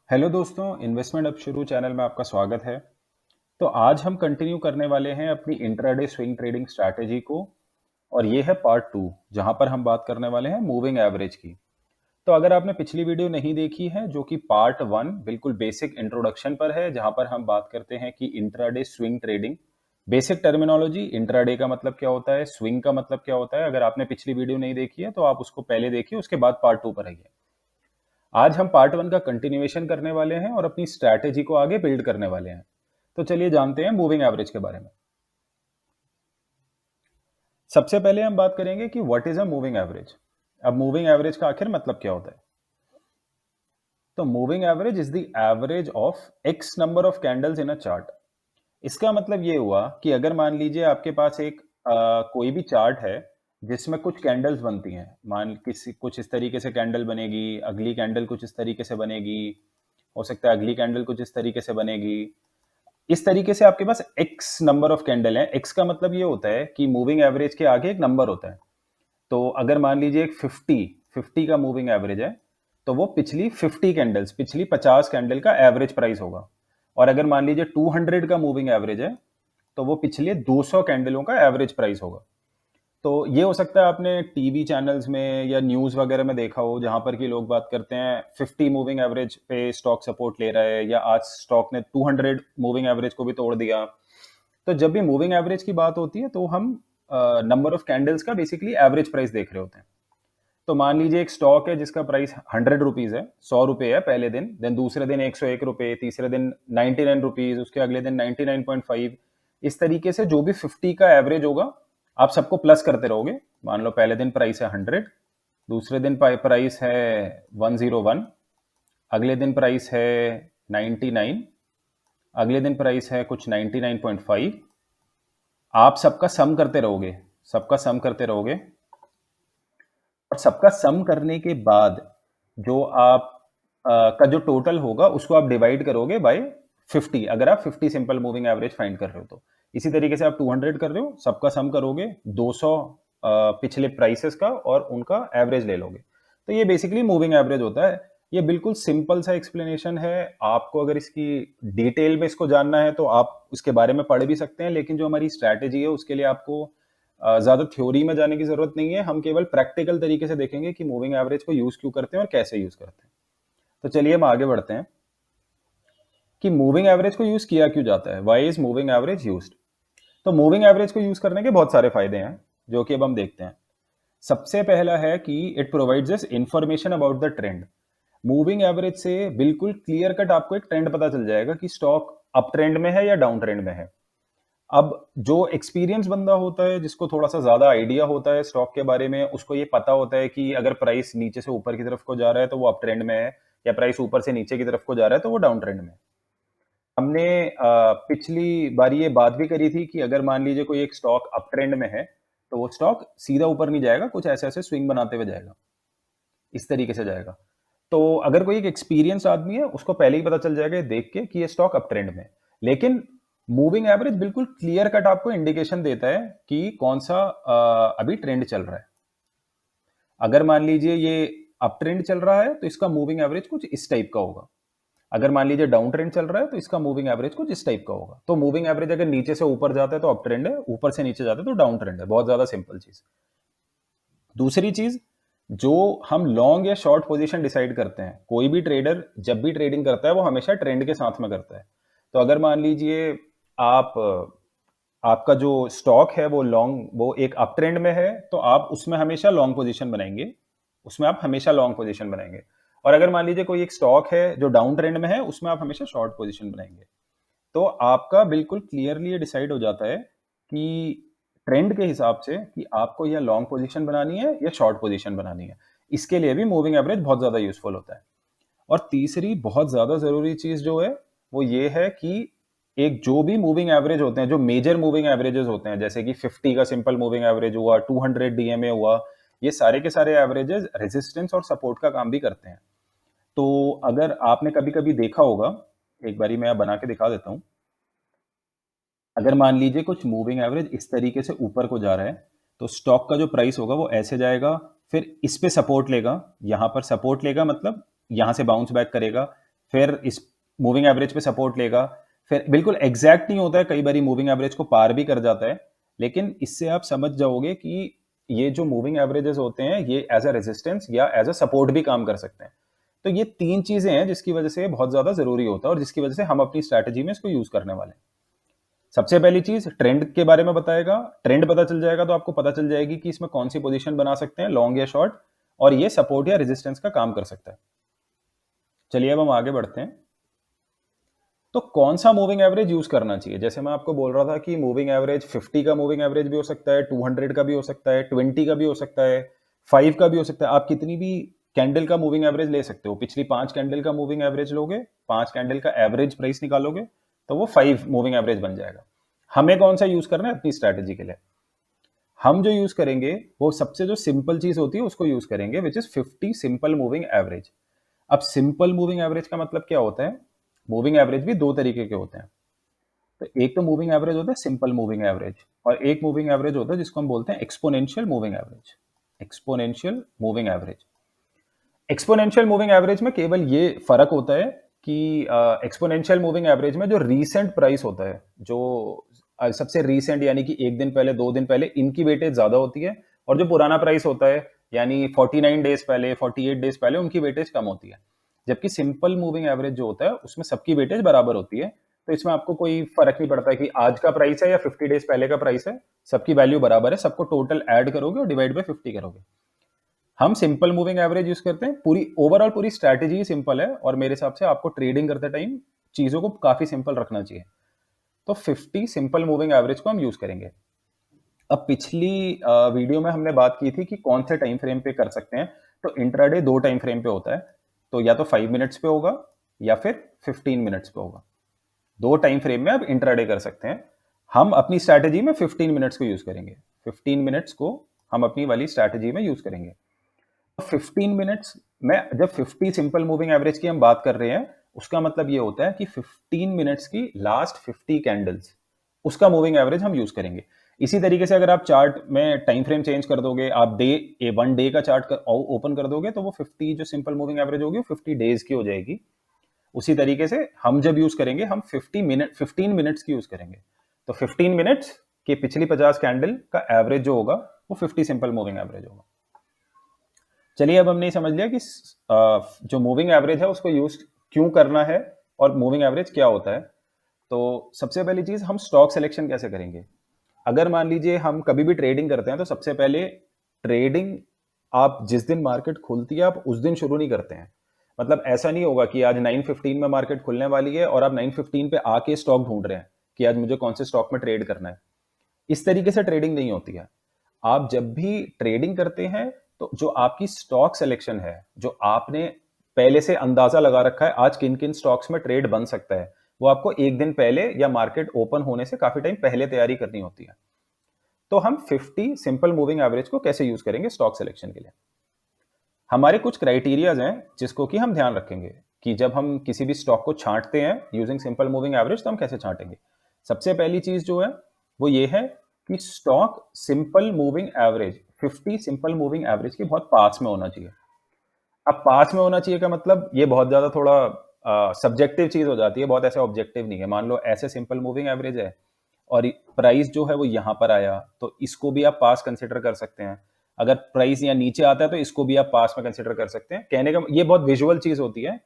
Hello दोस्तों, investment अब शुरू चैनल में आपका स्वागत है। तो आज हम कंटिन्यू करने वाले हैं अपनी इंट्राडे स्विंग ट्रेडिंग स्ट्रैटेजी को और ये है पार्ट 2 जहां पर हम बात करने वाले हैं मूविंग एवरेज की। तो अगर आपने पिछली वीडियो नहीं देखी है जो कि पार्ट 1 बिल्कुल बेसिक इंट्रोडक्शन पर है जहां पर हम बात करते हैं कि intraday swing trading basic terminology, intraday का मतलब क्या होता है, स्विंग का मतलब क्या होता है। अगर आपने पिछली वीडियो नहीं देखी है तो आप उसको पहले देखिए, उसके बाद पार्ट 2 पर आइए। आज हम पार्ट 1 का कंटिन्यूएशन करने वाले हैं और अपनी स्ट्रैटेजी को आगे बिल्ड करने वाले हैं। तो चलिए जानते हैं मूविंग एवरेज के बारे में। सबसे पहले हम बात करेंगे कि what is a moving average. अब मूविंग एवरेज का आखिर मतलब क्या होता है। तो moving average is the average of x number of candles in a chart. इसका मतलब ये हुआ कि अगर मान लीजिए आपके पास एक कोई भी चार्ट है जिसमें कुछ कैंडल्स बनती हैं, मान किसी कुछ इस तरीके से कैंडल बनेगी, अगली कैंडल कुछ इस तरीके से बनेगी, हो सकता है अगली कैंडल कुछ इस तरीके से बनेगी। इस तरीके से आपके पास एक्स नंबर ऑफ कैंडल है। एक्स का मतलब ये होता है कि मूविंग एवरेज के आगे एक नंबर होता है। तो अगर मान लीजिए एक 50 का मूविंग एवरेज है तो वो पिछली 50 कैंडल्स, पिछली 50 कैंडल का एवरेज प्राइस होगा। और अगर मान लीजिए 200 का मूविंग एवरेज है तो वो पिछले 200 कैंडलों का एवरेज प्राइस होगा। तो ये हो सकता है आपने टीवी चैनल्स में या न्यूज़ वगैरह में देखा हो जहां पर कि लोग बात करते हैं 50 मूविंग एवरेज पे स्टॉक सपोर्ट ले रहा है, या आज स्टॉक ने 200 मूविंग एवरेज को भी तोड़ दिया। तो जब भी मूविंग एवरेज की बात होती है तो हम नंबर ऑफ कैंडल्स का बेसिकली एवरेज प्राइस देख रहे होते हैं। तो मान लीजिए एक स्टॉक है जिसका प्राइस 100 रुपीज है, 100 रुपए है पहले दिन, देन दूसरे दिन 101 रुपए, तीसरे दिन 99 रुपीज, उसके अगले दिन 99.5। इस तरीके से जो भी 50 का एवरेज होगा आप सबको प्लस करते रहोगे। मान लो पहले दिन प्राइस है 100, दूसरे दिन प्राइस है 101, अगले दिन प्राइस है 99, अगले दिन प्राइस है कुछ 99.5। आप सबका सम करते रहोगे, सबका सम करते रहोगे, और सबका सम करने के बाद जो आप का जो टोटल होगा उसको आप डिवाइड करोगे बाय 50, अगर आप 50 सिंपल मूविंग एवरेज फाइंड कर रहे हो तो। इसी तरीके से आप 200 कर रहे हो, सबका सम करोगे 200 पिछले प्राइसेस का और उनका एवरेज ले लोगे। तो ये बेसिकली मूविंग एवरेज होता है। ये बिल्कुल सिंपल सा एक्सप्लेनेशन है। आपको अगर इसकी डिटेल में इसको जानना है तो आप उसके बारे में पढ़ भी सकते हैं, लेकिन जो हमारी स्ट्रैटेजी है उसके लिए आपको ज्यादा थ्योरी में जाने की जरूरत नहीं है। हम केवल प्रैक्टिकल तरीके से देखेंगे कि मूविंग एवरेज को यूज क्यों करते हैं और कैसे यूज करते हैं। तो चलिए हम आगे बढ़ते हैं कि मूविंग एवरेज को यूज किया क्यों जाता है। Why is moving average used. तो मूविंग एवरेज को यूज करने के बहुत सारे फायदे हैं जो कि अब हम देखते हैं। सबसे पहला है कि it provides us information about the trend. Moving average से बिल्कुल क्लियर कट आपको एक ट्रेंड पता चल जाएगा कि स्टॉक अप ट्रेंड में है या डाउन ट्रेंड में है। अब जो एक्सपीरियंस बंदा होता है, जिसको थोड़ा सा ज्यादा आइडिया होता है स्टॉक के बारे में, उसको ये पता होता है कि अगर प्राइस नीचे से ऊपर की तरफ को जा रहा है तो वो अप ट्रेंड में है, या प्राइस ऊपर से नीचे की तरफ को जा रहा है तो वो डाउन ट्रेंड में है। हमने पिछली बार ये बात भी करी थी कि अगर मान लीजिए कोई एक स्टॉक अप ट्रेंड में है तो वो स्टॉक सीधा ऊपर नहीं जाएगा, कुछ ऐसे ऐसे स्विंग बनाते हुए जाएगा, इस तरीके से जाएगा। तो अगर कोई एक एक्सपीरियंस आदमी है उसको पहले ही पता चल जाएगा देख के कि ये स्टॉक अप ट्रेंड में है। लेकिन मूविंग एवरेज बिल्कुल क्लियर कट आपको इंडिकेशन देता है कि कौन सा अभी ट्रेंड चल रहा है। अगर मान लीजिए ये अप ट्रेंड चल रहा है तो इसका मूविंग एवरेज कुछ इस टाइप का होगा। अगर मान लीजिए डाउन ट्रेंड चल रहा है तो इसका मूविंग एवरेज कुछ इस टाइप का होगा। तो मूविंग एवरेज अगर नीचे से ऊपर जाता है तो अप ट्रेंड है, ऊपर से नीचे जाता है तो डाउन ट्रेंड है। बहुत ज्यादा सिंपल चीज। दूसरी चीज, जो हम लॉन्ग या शॉर्ट पोजीशन डिसाइड करते हैं, कोई भी ट्रेडर जब भी ट्रेडिंग करता है वो हमेशा ट्रेंड के साथ में करता है। तो अगर मान लीजिए आप आपका जो स्टॉक है वो लॉन्ग, वो एक अप ट्रेंड में है तो आप उसमें हमेशा लॉन्ग पोजीशन बनाएंगे, उसमें आप हमेशा लॉन्ग पोजीशन बनाएंगे। और अगर मान लीजिए कोई एक स्टॉक है जो डाउन ट्रेंड में है उसमें आप हमेशा शॉर्ट पोजीशन बनाएंगे। तो आपका बिल्कुल क्लियरली ये डिसाइड हो जाता है कि ट्रेंड के हिसाब से कि आपको या लॉन्ग पोजीशन बनानी है या शॉर्ट पोजीशन बनानी है। इसके लिए भी मूविंग एवरेज बहुत ज्यादा यूजफुल होता है। और तीसरी बहुत ज्यादा जरूरी चीज जो है वो ये है कि एक जो भी मूविंग एवरेज होते हैं, जो मेजर मूविंग एवरेजेस होते हैं, जैसे कि 50 का सिंपल मूविंग एवरेज हुआ, 200 डीएमए हुआ, ये सारे के सारे एवरेजेस रेजिस्टेंस और सपोर्ट का काम भी करते हैं। तो अगर आपने कभी कभी देखा होगा, एक बारी मैं बना के दिखा देता हूं। अगर मान लीजिए कुछ मूविंग एवरेज इस तरीके से ऊपर को जा रहा है तो स्टॉक का जो प्राइस होगा वो ऐसे जाएगा, फिर इस पे सपोर्ट लेगा, यहां पर सपोर्ट लेगा मतलब यहां से बाउंस बैक करेगा, फिर इस मूविंग एवरेज पे सपोर्ट लेगा, फिर बिल्कुल एग्जैक्ट नहीं होता है, कई बार मूविंग एवरेज को पार भी कर जाता है, लेकिन इससे आप समझ जाओगे कि ये जो मूविंग एवरेजेस होते हैं ये एज अ रेजिस्टेंस या एज अ सपोर्ट भी काम कर सकते हैं। तो ये 3 चीजें हैं जिसकी वजह से बहुत ज्यादा जरूरी होता है और जिसकी वजह से हम अपनी स्ट्रैटेजी में इसको यूज करने वाले हैं। सबसे पहली चीज ट्रेंड के बारे में बताएगा, ट्रेंड पता चल जाएगा तो आपको पता चल जाएगी कि इसमें कौन सी पोजीशन बना सकते हैं, लॉन्ग या शॉर्ट, और ये सपोर्ट या रेजिस्टेंस का काम कर सकता है। चलिए अब हम आगे बढ़ते हैं। तो कौन सा मूविंग एवरेज यूज करना चाहिए? जैसे मैं आपको बोल रहा था कि मूविंग एवरेज 50 का मूविंग एवरेज भी हो सकता है, 200 का भी हो सकता है, 20 का भी हो सकता है, 5 का भी हो सकता है। आप कितनी भी कैंडल का मूविंग एवरेज ले सकते हो। पिछली 5 कैंडल का मूविंग एवरेज लोगे, 5 कैंडल का एवरेज प्राइस निकालोगे तो वो 5 मूविंग एवरेज बन जाएगा। हमें कौन सा यूज करना है अपनी स्ट्रैटेजी के लिए? हम जो यूज करेंगे वो सबसे जो सिंपल चीज होती है उसको यूज करेंगे, which is 50 simple moving average. अब सिंपल मूविंग एवरेज का मतलब क्या होता है? मूविंग एवरेज भी दो तरीके के होते हैं। तो एक तो मूविंग एवरेज होता है सिंपल मूविंग एवरेज, और एक मूविंग एवरेज होता है जिसको हम बोलते हैं exponential moving average. Exponential moving average, exponential moving average में केवल ये फर्क होता है कि एक्सपोनेंशियल मूविंग एवरेज में जो रीसेंट प्राइस होता है, जो सबसे रीसेंट यानी कि एक दिन पहले, 2 दिन पहले, इनकी वेटेज ज्यादा होती है, और जो पुराना प्राइस होता है यानी 49 डेज पहले, 48 डेज पहले, उनकी वेटेज कम होती है। जबकि सिंपल मूविंग एवरेज जो होता है उसमें सबकी वेटेज बराबर होती है। तो इसमें आपको कोई फर्क नहीं पड़ता कि आज का प्राइस है या 50 डेज पहले का प्राइस है, सबकी वैल्यू बराबर है, सबको टोटल ऐड करोगे और डिवाइड बाय 50 करोगे। हम सिंपल मूविंग एवरेज यूज करते हैं। पूरी ओवरऑल पूरी स्ट्रैटेजी सिंपल है, और मेरे हिसाब से आपको ट्रेडिंग करते टाइम चीजों को काफी सिंपल रखना चाहिए। तो 50 सिंपल मूविंग एवरेज को हम यूज करेंगे। अब पिछली वीडियो में हमने बात की थी कि कौन से टाइम फ्रेम पे कर सकते हैं। तो इंट्राडे 2 टाइम फ्रेम पे होता है, तो या तो 5 मिनट्स पे होगा या फिर 15 मिनट्स पे होगा। 2 टाइम फ्रेम में आप इंट्राडे कर सकते हैं। हम अपनी स्ट्रैटेजी में 15 मिनट्स को यूज करेंगे। 15 मिनट्स को हम अपनी वाली स्ट्रैटेजी में यूज करेंगे। 15 मिनट्स में जब 50 सिंपल मूविंग एवरेज की हम बात कर रहे हैं, उसका मतलब ये होता है कि 15 मिनट्स की लास्ट 50 कैंडल्स, उसका मूविंग एवरेज हम यूज करेंगे। इसी तरीके से अगर आप चार्ट में टाइम फ्रेम चेंज कर दोगे, आप वन डे का चार्ट ओपन कर दोगे, तो वो 50 जो सिंपल मूविंग एवरेज होगी वो 50 डेज की हो जाएगी। उसी तरीके से हम जब यूज करेंगे, हम 15 मिनट्स की यूज करेंगे। तो 15 मिनट्स के पिछली 50 कैंडल का एवरेज जो होगा वो 50 सिंपल मूविंग एवरेज होगा। चलिए अब हमने समझ लिया कि जो मूविंग एवरेज है उसको यूज क्यों करना है और मूविंग एवरेज क्या होता है। तो सबसे पहली चीज, हम स्टॉक सिलेक्शन कैसे करेंगे। अगर मान लीजिए हम कभी भी ट्रेडिंग करते हैं, तो सबसे पहले ट्रेडिंग आप जिस दिन मार्केट खुलती है आप उस दिन शुरू नहीं करते हैं। मतलब ऐसा नहीं होगा कि आज 9:15 में मार्केट खुलने वाली है और आप 9:15 पे आके स्टॉक ढूंढ रहे हैं कि आज मुझे कौन से स्टॉक में ट्रेड करना है। इस तरीके से ट्रेडिंग नहीं होती है। आप जब भी ट्रेडिंग करते हैं तो जो आपकी स्टॉक सिलेक्शन है, जो आपने पहले से अंदाजा लगा रखा है आज किन किन स्टॉक्स में ट्रेड बन सकता है, वो आपको एक दिन पहले या मार्केट ओपन होने से काफी टाइम पहले तैयारी करनी होती है। तो हम 50 सिंपल मूविंग एवरेज को कैसे यूज करेंगे स्टॉक सिलेक्शन के लिए? हमारे कुछ क्राइटेरियाज हैं जिसको कि हम ध्यान रखेंगे कि जब हम किसी भी स्टॉक को छांटते हैं यूजिंग सिंपल मूविंग एवरेज, तो हम कैसे छांटेंगे। सबसे पहली चीज जो है वो ये है कि stock simple moving average 50 simple moving average के बहुत पास में होना चाहिए। अब पास में होना चाहिए का मतलब ये बहुत ज्यादा थोड़ा सब्जेक्टिव चीज हो जाती है, बहुत ऐसे ऑब्जेक्टिव नहीं है। मान लो ऐसे सिंपल मूविंग एवरेज है और प्राइस जो है वो यहां पर आया, तो इसको भी आप पास कंसिडर कर सकते हैं। अगर प्राइस यहाँ नीचे आता है तो इसको भी आप पास में कंसिडर कर सकते हैं। कहने का ये बहुत विजुअल चीज होती है।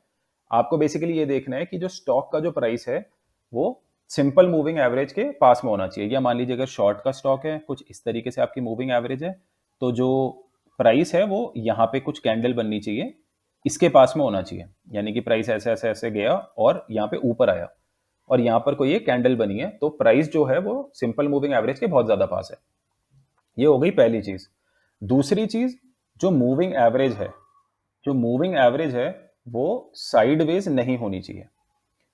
आपको बेसिकली ये देखना है कि जो स्टॉक का जो प्राइस है वो सिंपल मूविंग एवरेज के पास में होना चाहिए। या मान लीजिए अगर शॉर्ट का स्टॉक है, कुछ इस तरीके से आपकी मूविंग एवरेज है, तो जो प्राइस है वो यहाँ पे कुछ कैंडल बननी चाहिए, इसके पास में होना चाहिए। यानी कि प्राइस ऐसे ऐसे ऐसे गया और यहाँ पे ऊपर आया और यहाँ पर कोई एक कैंडल बनी है, तो प्राइस जो है वो सिंपल मूविंग एवरेज के बहुत ज्यादा पास है। ये हो गई पहली चीज। दूसरी चीज, जो मूविंग एवरेज है, जो मूविंग एवरेज है वो साइडवेज नहीं होनी चाहिए।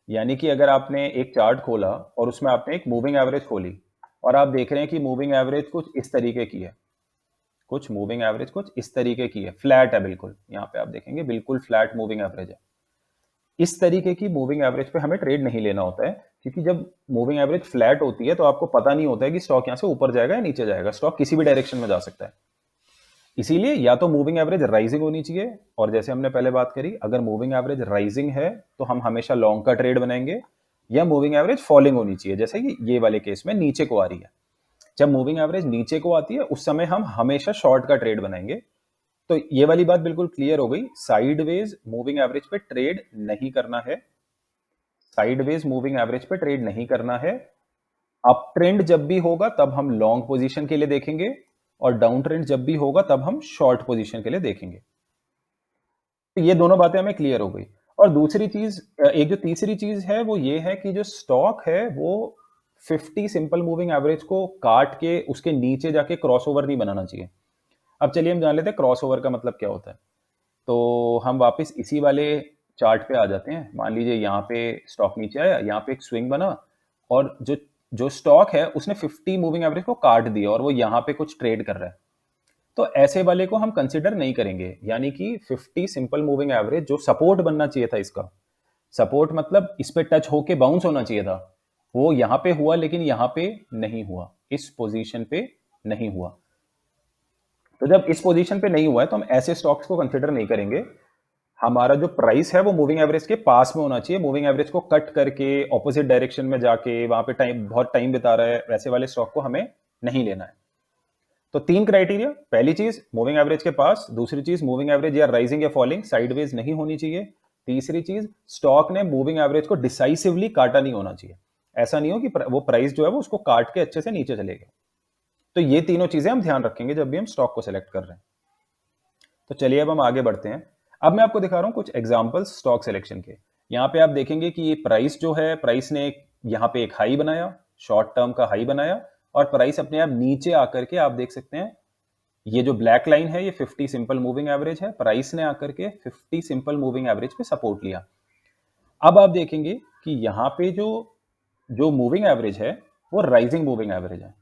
यानी कि अगर आपने एक चार्ट खोला और उसमें आपने एक मूविंग एवरेज खोली और आप देख रहे हैं कि मूविंग एवरेज कुछ इस तरीके की है, कुछ मूविंग एवरेज कुछ इस तरीके की है, फ्लैट है बिल्कुल, यहाँ पे आप देखेंगे बिल्कुल फ्लैट मूविंग एवरेज है। इस तरीके की मूविंग एवरेज पे हमें ट्रेड नहीं लेना होता है, क्योंकि जब मूविंग एवरेज फ्लैट होती है तो आपको पता नहीं होता है कि स्टॉक यहाँ से ऊपर जाएगा या नीचे जाएगा। स्टॉक किसी भी डायरेक्शन में जा सकता है। इसीलिए या तो मूविंग एवरेज राइजिंग होनी चाहिए, और जैसे हमने पहले बात करी, अगर मूविंग एवरेज राइजिंग है तो हम हमेशा लॉन्ग का ट्रेड बनाएंगे, या मूविंग एवरेज फॉलिंग होनी चाहिए, जैसे कि ये वाले केस में नीचे को आ रही है। जब मूविंग एवरेज नीचे को आती है उस समय हम हमेशा शॉर्ट का ट्रेड बनाएंगे। तो ये वाली बात बिल्कुल क्लियर हो गई, साइडवेज मूविंग एवरेज पे ट्रेड नहीं करना है, साइडवेज मूविंग एवरेज पे ट्रेड नहीं करना है। अप ट्रेंड जब भी होगा तब हम लॉन्ग पोजीशन के लिए देखेंगे, और डाउन ट्रेंड जब भी होगा तब हम शॉर्ट पोजीशन के लिए देखेंगे। तो ये दोनों बातें हमें क्लियर हो गई। और दूसरी चीज, एक जो तीसरी चीज है वो ये है कि जो स्टॉक है वो 50 सिंपल मूविंग एवरेज को काट के उसके नीचे जाके क्रॉसओवर नहीं बनाना चाहिए। अब चलिए हम जान लेते हैं क्रॉसओवर का मतलब क्या होता है। तो हम वापस इसी वाले चार्ट पे आ जाते हैं। मान लीजिए यहाँ पे स्टॉक नीचे आया, यहाँ पे एक स्विंग बना, और जो जो स्टॉक है उसने 50 मूविंग एवरेज को काट दिया और वो यहाँ पे कुछ ट्रेड कर रहा है। तो ऐसे वाले को हम कंसिडर नहीं करेंगे, यानी कि 50 सिंपल मूविंग एवरेज जो सपोर्ट बनना चाहिए था, इसका सपोर्ट मतलब इस पे टच होके बाउंस होना चाहिए था, वो यहाँ पे हुआ लेकिन यहाँ पे नहीं हुआ, इस पोजीशन पे नहीं हुआ। तो जब इस पोजीशन पे नहीं हुआ है तो हम ऐसे स्टॉक्स को कंसिडर नहीं करेंगे। हमारा जो प्राइस है वो मूविंग एवरेज के पास में होना चाहिए, मूविंग एवरेज को कट करके ऑपोजिट डायरेक्शन में जाके वहां पे बहुत टाइम बिता रहा है, वैसे वाले स्टॉक को हमें नहीं लेना है। तो 3 क्राइटेरिया, पहली चीज मूविंग एवरेज के पास, दूसरी चीज मूविंग एवरेज या राइजिंग या फॉलिंग साइडवेज नहीं होनी चाहिए, तीसरी चीज स्टॉक ने मूविंग एवरेज को डिसाइसिवली काटा नहीं होना चाहिए, ऐसा नहीं हो कि वो प्राइस जो है वो उसको काट के अच्छे से नीचे चले गए। तो ये तीनों चीजें हम ध्यान रखेंगे जब भी हम स्टॉक को सिलेक्ट कर रहे हैं। तो चलिए अब हम आगे बढ़ते हैं। अब मैं आपको दिखा रहा हूं कुछ एग्जांपल्स स्टॉक सिलेक्शन के। यहाँ पे आप देखेंगे कि ये प्राइस जो है, प्राइस ने यहाँ पे एक हाई बनाया, शॉर्ट टर्म का हाई बनाया, और प्राइस अपने आप नीचे आकर के आप देख सकते हैं ये जो ब्लैक लाइन है ये 50 सिंपल मूविंग एवरेज है, प्राइस ने आकर के 50 सिंपल मूविंग एवरेज पे सपोर्ट लिया। अब आप देखेंगे कि यहाँ पे जो जो मूविंग एवरेज है वो राइजिंग मूविंग एवरेज है।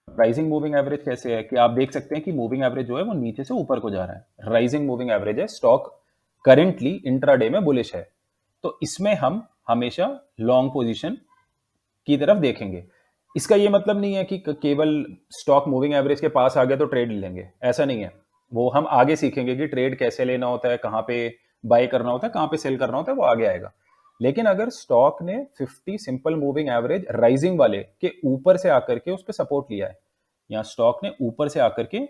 राइजिंग मूविंग एवरेज कैसे है कि आप देख सकते हैं कि मूविंग एवरेज जो है वो नीचे से ऊपर को जा रहा है, राइजिंग मूविंग एवरेज है, स्टॉक करेंटली इंट्राडे में बुलिश है। तो इसमें हम हमेशा लॉन्ग पोजीशन की तरफ देखेंगे। इसका ये मतलब नहीं है कि केवल स्टॉक मूविंग एवरेज के पास आ गया तो ट्रेड लेंगे, ऐसा नहीं है। वो हम आगे सीखेंगे कि ट्रेड कैसे लेना होता है, कहाँ पे बाय करना होता है, कहाँ पे सेल करना होता है, वो आगे आएगा। लेकिन अगर स्टॉक ने 50 सिंपल मूविंग एवरेज राइजिंग वाले के ऊपर से आकर के उस पर सपोर्ट लिया है, या स्टॉक ने ऊपर से आकर के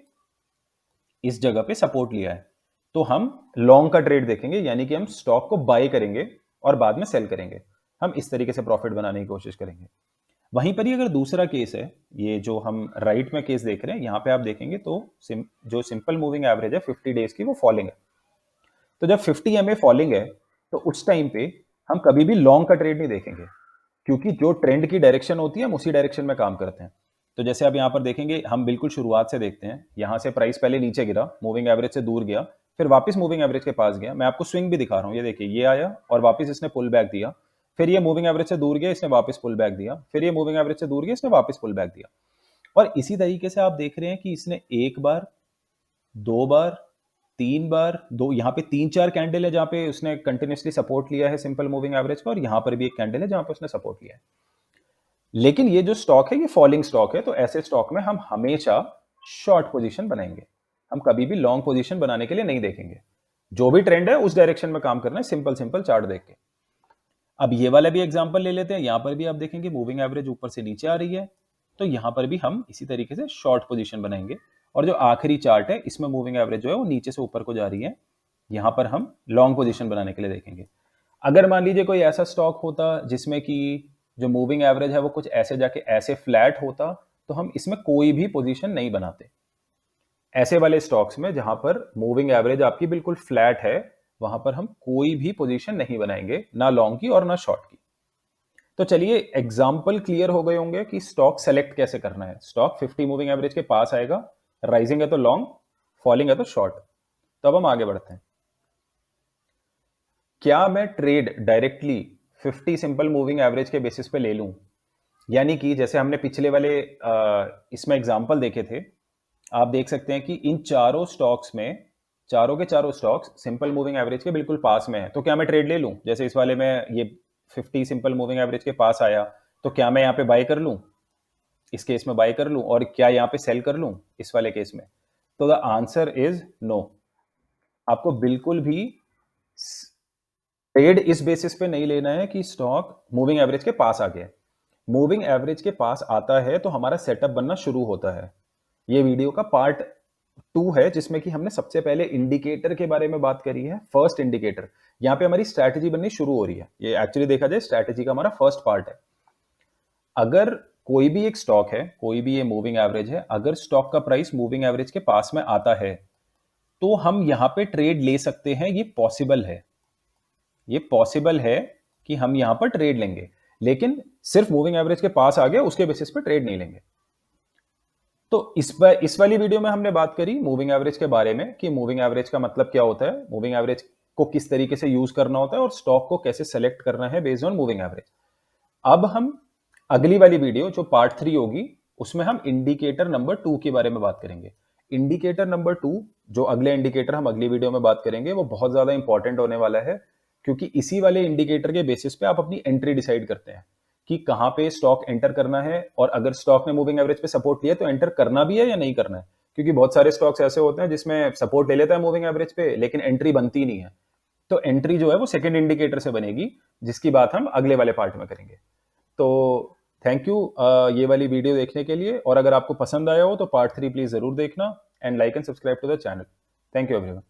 इस जगह पे सपोर्ट लिया है, तो हम लॉन्ग का ट्रेड देखेंगे, यानी कि हम स्टॉक को बाय करेंगे और बाद में सेल करेंगे। हम इस तरीके से प्रॉफिट बनाने की कोशिश करेंगे। वहीं पर ही अगर दूसरा केस है, ये जो हम राइट में केस देख रहे हैं, यहां पे आप देखेंगे तो जो सिंपल मूविंग एवरेज है 50 डेज की वो फॉलिंग है। तो जब 50 MA फॉलिंग है तो उस टाइम पे हम कभी भी लॉन्ग का ट्रेड नहीं देखेंगे, क्योंकि जो ट्रेंड की डायरेक्शन होती है हम उसी डायरेक्शन में काम करते हैं। तो जैसे आप यहाँ पर देखेंगे, हम बिल्कुल शुरुआत से देखते हैं, यहाँ से प्राइस पहले नीचे गिरा, मूविंग एवरेज से दूर गया, फिर वापस मूविंग एवरेज के पास गया। मैं आपको स्विंग भी दिखा रहा हूँ, ये देखिए, ये आया और वापस इसने पुल बैक दिया, फिर ये मूविंग एवरेज से दूर गया, इसने वापस पुल बैक दिया, फिर ये मूविंग एवरेज से दूर गया, इसने वापस पुल बैक दिया। और इसी तरीके से आप देख रहे हैं कि इसने एक बार, दो बार, तीन बार, दो, यहाँ पे 3-4 कैंडल है जहां पे उसने कंटिन्यूसली सपोर्ट लिया है सिंपल मूविंग एवरेज का, और यहाँ पर भी एक कैंडल है जहां पे उसने सपोर्ट लिया है। लेकिन ये जो स्टॉक है ये फॉलिंग स्टॉक है, तो ऐसे स्टॉक में हम हमेशा शॉर्ट पोजीशन बनाएंगे, हम कभी भी लॉन्ग पोजीशन बनाने के लिए नहीं देखेंगे। जो भी ट्रेंड है उस डायरेक्शन में काम करना है, सिंपल सिंपल चार्ट देख के। अब ये वाला भी एग्जांपल ले लेते हैं। यहां पर भी आप देखेंगे मूविंग एवरेज ऊपर से नीचे आ रही है, तो यहां पर भी हम इसी तरीके से शॉर्ट पोजीशन बनाएंगे। और जो आखिरी चार्ट है इसमें मूविंग एवरेज जो है वो नीचे से ऊपर को जा रही है, यहां पर हम लॉन्ग पोजीशन बनाने के लिए देखेंगे। अगर मान लीजिए कोई ऐसा स्टॉक होता जिसमें कि जो मूविंग एवरेज है वो कुछ ऐसे जाके ऐसे फ्लैट होता, तो हम इसमें कोई भी पोजीशन नहीं बनाते। ऐसे वाले स्टॉक्स में जहां पर मूविंग एवरेज आपकी बिल्कुल फ्लैट है, वहां पर हम कोई भी पोजीशन नहीं बनाएंगे, ना लॉन्ग की और ना शॉर्ट की। तो चलिए, एग्जाम्पल क्लियर हो गए होंगे कि स्टॉक सेलेक्ट कैसे करना है। स्टॉक 50 मूविंग एवरेज के पास आएगा, राइजिंग है तो लॉन्ग, फॉलिंग है तो शॉर्ट। तो अब हम आगे बढ़ते हैं। क्या मैं trade directly 50 simple moving average के बेसिस पे ले लूं? यानी कि जैसे हमने पिछले वाले इसमें एग्जाम्पल देखे थे, आप देख सकते हैं कि इन चारों स्टॉक्स में, चारों के चारों स्टॉक्स सिंपल मूविंग एवरेज के बिल्कुल पास में है, तो क्या मैं ट्रेड ले लूं? जैसे इस वाले में ये 50 सिंपल मूविंग एवरेज के पास आया, तो क्या मैं यहाँ पे बाय कर लूं? इस केस में बाय कर लूं, और क्या यहाँ पे सेल कर लूं इस वाले केस में? तो द आंसर इज नो। आपको बिल्कुल भी ट्रेड इस बेसिस पे नहीं लेना है कि स्टॉक मूविंग एवरेज के पास आ गया। मूविंग एवरेज के पास आता है तो हमारा सेटअप बनना शुरू होता है। ये वीडियो का पार्ट 2 है जिसमें कि हमने सबसे पहले इंडिकेटर के बारे में बात करी है। फर्स्ट इंडिकेटर, यहां पे हमारी स्ट्रैटेजी बननी शुरू हो रही है। ये एक्चुअली देखा जाए स्ट्रैटेजी का हमारा फर्स्ट पार्ट है। अगर कोई भी एक स्टॉक है, कोई भी ये मूविंग एवरेज है, अगर स्टॉक का प्राइस मूविंग एवरेज के पास में आता है तो हम यहां पे ट्रेड ले सकते हैं। ये पॉसिबल है, ये पॉसिबल है कि हम यहां पर ट्रेड लेंगे, लेकिन सिर्फ मूविंग एवरेज के पास आ गया उसके बेसिस पे ट्रेड नहीं लेंगे। तो इस वाली वीडियो में हमने बात करी मूविंग एवरेज के बारे में कि मूविंग एवरेज का मतलब क्या होता है, मूविंग एवरेज को किस तरीके से यूज करना होता है और स्टॉक को कैसे सेलेक्ट करना है बेस्ड ऑन मूविंग एवरेज। अब हम अगली वाली वीडियो जो पार्ट 3 होगी उसमें हम इंडिकेटर नंबर 2 के बारे में बात करेंगे। इंडिकेटर नंबर 2, जो अगले इंडिकेटर हम अगली वीडियो में बात करेंगे, वो बहुत ज्यादा इंपॉर्टेंट होने वाला है, क्योंकि इसी वाले इंडिकेटर के बेसिस पे आप अपनी एंट्री डिसाइड करते हैं कि कहां पे स्टॉक एंटर करना है, और अगर स्टॉक ने मूविंग एवरेज पे सपोर्ट लिया तो एंटर करना भी है या नहीं करना है। क्योंकि बहुत सारे स्टॉक्स ऐसे होते हैं जिसमें सपोर्ट ले लेता है मूविंग एवरेज पे लेकिन एंट्री बनती नहीं है। तो एंट्री जो है वो सेकंड इंडिकेटर से बनेगी, जिसकी बात हम अगले वाले पार्ट में करेंगे। तो थैंक यू ये वाली वीडियो देखने के लिए, और अगर आपको पसंद आया हो तो पार्ट 3 प्लीज जरूर देखना, and like and subscribe to the channel. Thank you everyone.